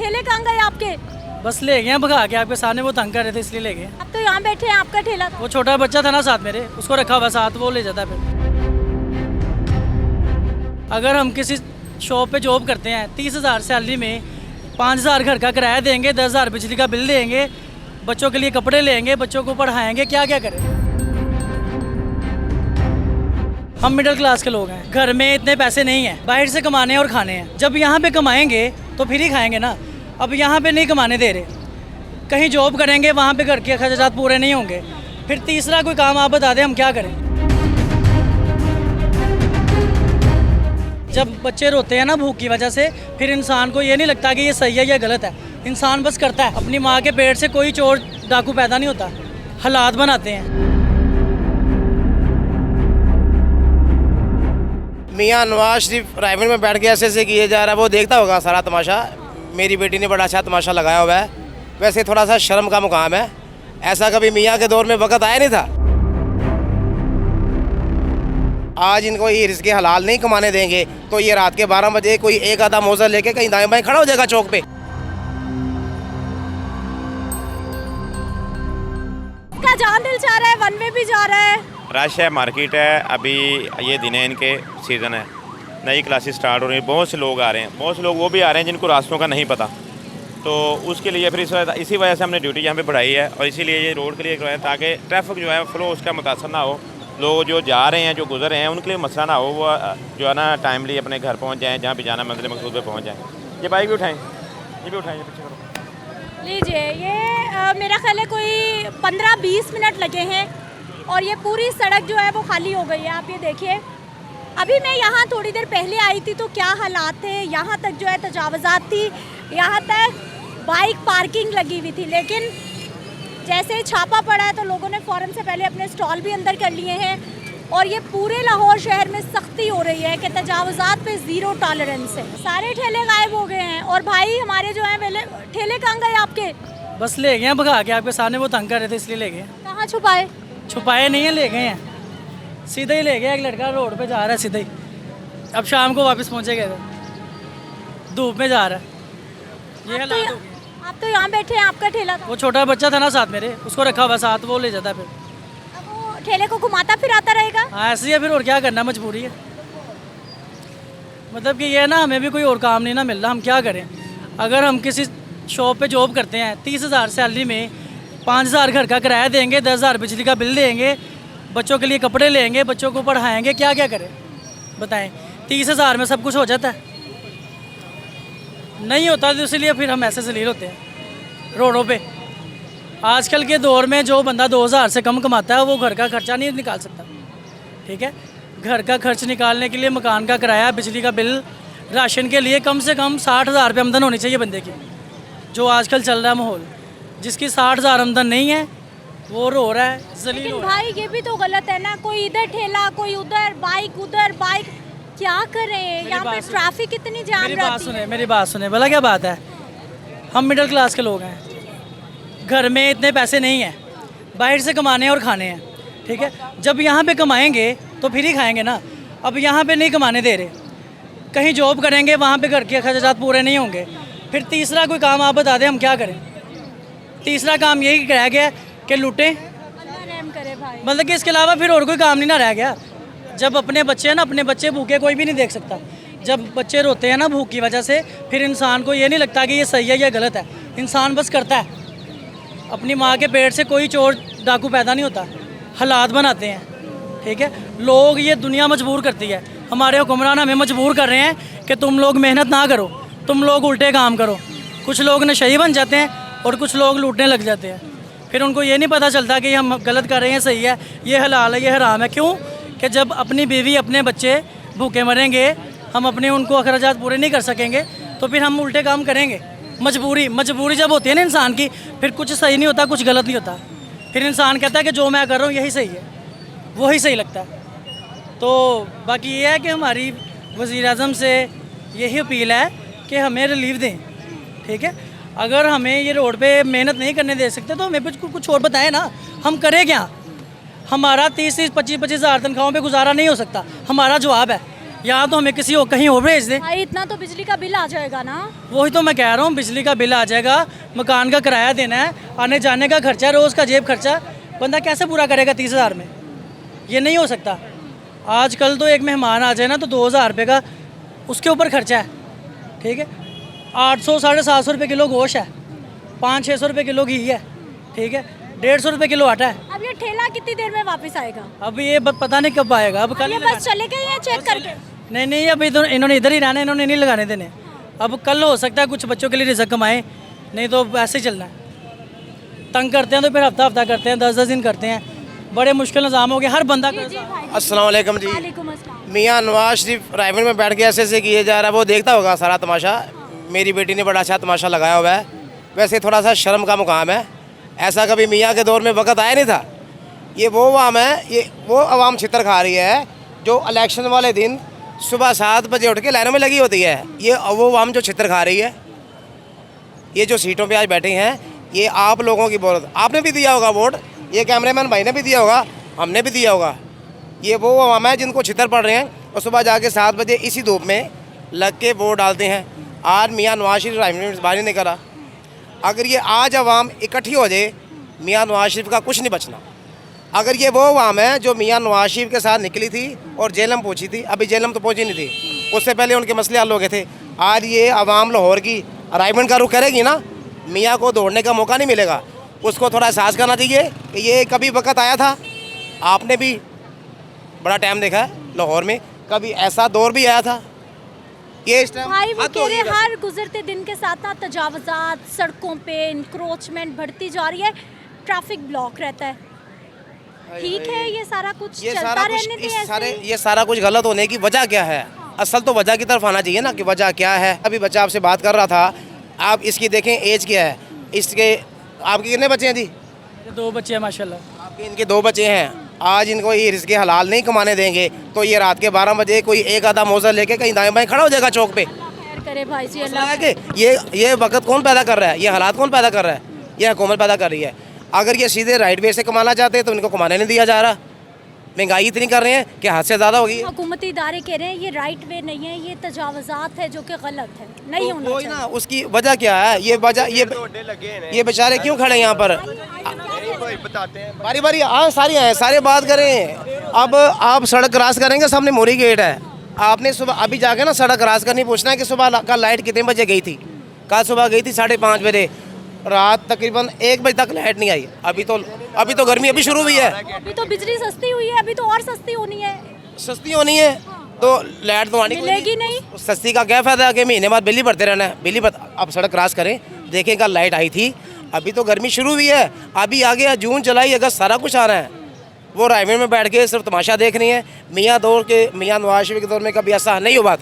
ठेले कहाँ गए आपके? बस ले गए भगा के आपके सामने, वो तंग कर रहे थे इसलिए ले गए। अब तो यहाँ बैठे हैं, आपका ठेला था। वो छोटा बच्चा था ना साथ मेरे, उसको रखा हुआ साथ, वो ले जाता है फिर। अगर हम किसी शॉप पे जॉब करते हैं 30,000 सैलरी में 5,000 घर का किराया देंगे, 10,000 बिजली का बिल देंगे, बच्चों के लिए कपड़े लेंगे, बच्चों को पढ़ाएंगे, क्या क्या करें। हम मिडिल क्लास के लोग हैं, घर में इतने पैसे नहीं हैं, बाहर से कमाने और खाने हैं। जब यहाँ पे कमाएंगे तो फिर ही खाएंगे ना। अब यहाँ पे नहीं कमाने दे रहे, कहीं जॉब करेंगे, वहाँ पे घर के खर्चात पूरे नहीं होंगे। फिर तीसरा कोई काम आप बता दें, हम क्या करें। जब बच्चे रोते हैं ना भूख की वजह से, फिर इंसान को ये नहीं लगता कि ये सही है या गलत है। इंसान बस करता है। अपनी माँ के पेट से कोई चोर डाकू पैदा नहीं होता, हालात बनाते हैं। मियाँ नवाज शरीफ राइफल में बैठ के ऐसे किए जा रहा है, वो देखता होगा सारा तमाशा। मेरी बेटी ने बड़ा अच्छा तमाशा लगाया हुआ है। वैसे थोड़ा सा शर्म का मुकाम है, ऐसा कभी मियाँ के दौर में वक्त आया नहीं था। आज इनको ये रिज़्क़ हलाल नहीं कमाने देंगे तो ये रात के 12 बजे कोई एक आधा मौजा लेके कहीं दाएं बाएं खड़ा हो जाएगा चौक पे। का जान दिल चाह रहा है, वन वे भी जा रहा है। रश है, मार्केट है, अभी ये दिन है, इनके सीज़न है, नई क्लासेस स्टार्ट हो रही हैं, बहुत से लोग आ रहे हैं, बहुत से लोग वो भी आ रहे हैं जिनको रास्तों का नहीं पता। तो उसके लिए फिर इसी वजह से हमने ड्यूटी यहाँ पे बढ़ाई है और इसीलिए ये रोड के लिए करवाया ताकि ट्रैफिक जो है फ्लो उसका मुतासर ना हो। लोग जो जा रहे हैं, जो गुजर रहे हैं, उनके लिए मसला ना हो, वो जो है ना टाइमली अपने घर पहुँच जाएँ, जहाँ भी जाना मंजिल मकसूद पे पहुँच जाएँ। ये बाइक भी उठाएँ, ये भी उठाएँ, ये पीछे करो। लीजिए, ये मेरा ख्याल है कोई 15-20 मिनट लगे हैं और ये पूरी सड़क जो है वो खाली हो गई है। आप ये देखिए, अभी मैं यहाँ थोड़ी देर पहले आई थी तो क्या हालात थे। यहाँ तक जो है तजावज़ात थी, यहाँ तक बाइक पार्किंग लगी हुई थी, लेकिन जैसे ही छापा पड़ा है तो लोगों ने फ़ौरन से पहले अपने स्टॉल भी अंदर कर लिए हैं और ये पूरे लाहौर शहर में सख्ती हो रही है कि तजावज़ात पे ज़ीरो टॉलरेंस है। सारे ठेले गायब हो गए हैं और भाई हमारे जो हैं ठेले कहाँ गए आपके? बस ले गए भगा के आपके सामने, वो तंग कर रहे थे इसलिए ले गए। कहाँ छुपाए? छुपाए नहीं है, ले गए हैं, सीधे ही ले गए। एक लड़का रोड पे जा रहा है सीधे ही, अब शाम को वापस पहुँचेगा, धूप में जा रहा है। ये हालात हो गए। आप तो यहाँ बैठे हैं, आपका ठेला था। वो छोटा बच्चा था ना साथ मेरे, उसको रखा हुआ साथ, वो ले जाता है फिर। अब वो ठेले को घुमाता फिराता रहेगा। हाँ ऐसे ही है फिर, और क्या करना, मजबूरी है। मतलब कि ये ना, हमें भी कोई और काम नहीं ना मिल रहा, हम क्या करें। अगर हम किसी शॉप पे जॉब करते हैं 30,000 सैलरी में 5,000 घर का किराया देंगे, 10,000 बिजली का बिल देंगे, बच्चों के लिए कपड़े लेंगे, बच्चों को पढ़ाएंगे, क्या क्या करें बताएं। 30,000 में सब कुछ हो जाता है? नहीं होता, तो इसलिए फिर हम ऐसे जलील होते हैं रोडों पे। आजकल के दौर में जो बंदा 2,000 से कम कमाता है वो घर का खर्चा नहीं निकाल सकता, ठीक है। घर का खर्च निकालने के लिए मकान का किराया, बिजली का बिल, राशन के लिए कम से कम 60,000 रुपये आमदन होनी चाहिए बंदे की। जो आजकल चल रहा है माहौल, जिसकी 60,000 आमदन नहीं है वो रो रहा है, जलील हो रहा है। भाई ये भी तो गलत है ना, कोई इधर ठेला, कोई उधर बाइक, क्या करें। यहाँ पे ट्रैफिक इतनी जाम रहती है। मेरी बात सुने, भला क्या बात है। हम मिडिल क्लास के लोग हैं, घर में इतने पैसे नहीं हैं, बाहर से कमाने और खाने हैं, ठीक है। जब यहाँ पे कमाएंगे तो फिर ही खाएंगे ना। अब यहाँ पे नहीं कमाने दे रहे, कहीं जॉब करेंगे, वहाँ पे घर के खर्चात पूरे नहीं होंगे। फिर तीसरा कोई काम आप बता दें, हम क्या करें। तीसरा काम यही रह गया कि लूटें, अल्लाह रहम करे भाई। मतलब कि इसके अलावा फिर और कोई काम नहीं ना रह गया। जब अपने बच्चे हैं ना, अपने बच्चे भूखे कोई भी नहीं देख सकता। जब बच्चे रोते हैं ना भूख की वजह से, फिर इंसान को ये नहीं लगता कि ये सही है या गलत है। इंसान बस करता है। अपनी माँ के पेट से कोई चोर डाकू पैदा नहीं होता, हालात बनाते हैं, ठीक है। लोग, ये दुनिया मजबूर करती है। हमारे हुक्मरान हमें मजबूर कर रहे हैं कि तुम लोग मेहनत ना करो, तुम लोग उल्टे काम करो। कुछ लोग नशेई बन जाते हैं और कुछ लोग लूटने लग जाते हैं। फिर उनको ये नहीं पता चलता कि हम गलत कर रहे हैं, सही है, ये हलाल है, ये हराम है। क्यों कि जब अपनी बीवी, अपने बच्चे भूखे मरेंगे, हम अपने उनको अखराजात पूरे नहीं कर सकेंगे, तो फिर हम उल्टे काम करेंगे। मजबूरी जब होती है ना इंसान की, फिर कुछ सही नहीं होता, कुछ गलत नहीं होता। फिर इंसान कहता है कि जो मैं कर रहा हूँ यही सही है, वही सही लगता है। तो बाकी ये है कि हमारी वज़ीर-ए-आज़म से यही अपील है कि हमें रिलीफ दें, ठीक है। अगर हमें ये रोड पे मेहनत नहीं करने दे सकते तो हमें कुछ और बताएं ना, हम करें क्या। हमारा 30-25 हज़ार तनख्वाहों पे गुजारा नहीं हो सकता। हमारा जवाब है या तो हमें किसी और कहीं और भेज दे। भाई इतना तो बिजली का बिल आ जाएगा ना। वही तो मैं कह रहा हूँ, बिजली का बिल आ जाएगा, मकान का किराया देना है, आने जाने का खर्चा, रोज़ का जेब खर्चा, बंदा कैसे पूरा करेगा 30,000 में? ये नहीं हो सकता। आजकल तो एक मेहमान आ जाए ना तो 2,000 रुपये का उसके ऊपर खर्चा है, ठीक है। 800 750 रुपये किलो गोश्त है, 500-600 रुपये किलो घी है, ठीक है, 150 रुपये किलो आटा है। अब ये ठेला कितनी देर में वापस आएगा? अब ये पता नहीं कब आएगा। अब कल ये बस चले गए हैं चेक करके? नहीं, अभी तो इन्होंने इधर ही रहना है, इन्होंने नहीं लगाने देने। अब कल हो सकता है कुछ बच्चों के लिए रिज़्क कमाएं, नहीं तो ऐसे ही चलना है। तंग करते हैं तो फिर हफ्ता करते हैं, 10 दिन करते हैं, बड़े मुश्किल निज़ाम हो गया, हर बंदा कर। अस्सलाम वालेकुम जी। वालेकुम अस्सलाम। मियाँ नवाज शरीफ राइवल में बैठ के ऐसे किए जा रहा है, वो देखता होगा सारा तमाशा। मेरी बेटी ने बड़ा अच्छा तमाशा लगाया हुआ है। वैसे थोड़ा सा शर्म का मुकाम है, ऐसा कभी मियाँ के दौर में वक़्त आया नहीं था। ये वो अवाम है, ये वो अवाम छितर खा रही है जो इलेक्शन वाले दिन सुबह 7 बजे उठ के लाइनों में लगी होती है। ये वो अवाम जो छितर खा रही है। ये जो सीटों पे आज बैठे हैं, ये आप लोगों की वोट, आपने भी दिया होगा वोट, ये कैमरामैन भाई ने भी दिया होगा, हमने भी दिया होगा। ये वो अवाम है जिनको छितर पड़ रहे हैं और सुबह जाके 7 बजे इसी धूप में लग के वोट डालते हैं। आज मियाँ नवाज शरीफ राइवल नहीं करा। अगर ये आज अवाम इकट्ठी हो जाए, मियाँ नवाज शरीफ का कुछ नहीं बचना। अगर ये वो अवाम है जो मियाँ नवाज शरीफ के साथ निकली थी और जेलम पहुँची थी, अभी जेलम तो पहुँची नहीं थी, उससे पहले उनके मसले हल हो गए थे। आज ये अवाम लाहौर की राइवल का रुख करेगी ना, मियाँ को दौड़ने का मौका नहीं मिलेगा। उसको थोड़ा एहसास करना चाहिए कि ये कभी वक़्त आया था, आपने भी बड़ा टाइम देखा है लाहौर में, कभी ऐसा दौर भी आया था। ये इस टाइम भाई वो हद कह हो रहे गई हैं, बस। हर गुजरते दिन के साथ ना तजावजात, सड़कों पे इंक्रोचमेंट बढ़ती जा रही है, ट्रैफिक ब्लॉक रहता है। ठीक है, ये सारा कुछ ये चलता सारा कुछ रहने दे ऐसे ही। ये सारा कुछ गलत होने की वजह क्या है? असल तो वजह की तरफ आना चाहिए ना कि वजह क्या है। अभी बच्चा आपसे बात कर रहा था, आप इसकी देखें एज क्या है इसके। आपके कितने बच्चे हैं जी? मेरे 2 बच्चे हैं माशाल्लाह। आपके इनके 2 बच्चे हैं। आज इनको ये रिज़्क़ हलाल नहीं कमाने देंगे तो ये रात के 12 बजे कोई एक आधा मौजा लेके कहीं दाएं बाएं खड़ा हो जाएगा चौक पे। खैर करे भाई जी, मसला अल्लाह। है कि ये वक्त कौन पैदा कर रहा है, ये हालात कौन पैदा कर रहा है? ये हुकूमत पैदा कर रही है। अगर ये सीधे राइट वे से कमाना चाहते हैं तो इनको कमाने नहीं दिया जा रहा। महंगाई इतनी कर रहे हैं कि हद से ज़्यादा हो गई है। हुकूमती इदारे कह रहे हैं ये राइट वे नहीं है, ये तजावजात है जो कि गलत है, नहीं होना वही चाहिए। ना, उसकी वजह क्या है? ये वजह ये बेचारे क्यों खड़े हैं यहाँ पर? बारी बारी हाँ सारी हैं, सारे बात करें। अब आप सड़क क्रॉस करेंगे, सामने मोरी गेट है। आपने सुबह अभी जाके ना सड़क क्रॉस करनी, पूछना है कि सुबह का लाइट कितने बजे गई थी? कल सुबह गई थी 5:30 बजे, रात तकरीबन 1 बजे तक लाइट नहीं आई। अभी तो गर्मी अभी शुरू हुई है। अभी तो बिजली सस्ती हुई है, अभी तो और सस्ती होनी है। सस्ती होनी है तो लाइट तो आनी मिलेगी नहीं। सस्ती का क्या फ़ायदा है कि महीने बाद बिल ही भरते रहना है। बिल ही अब सड़क क्रॉस करें, देखें कल लाइट आई थी, अभी तो गर्मी शुरू हुई है। अभी आगे जून जुलाई अगस्त सारा कुछ आ रहा है। वो राइवल में बैठ के सिर्फ तमाशा देख रही हैं। मियाँ नवाज शरीफ के दौर में कभी ऐसा नहीं हुआ था।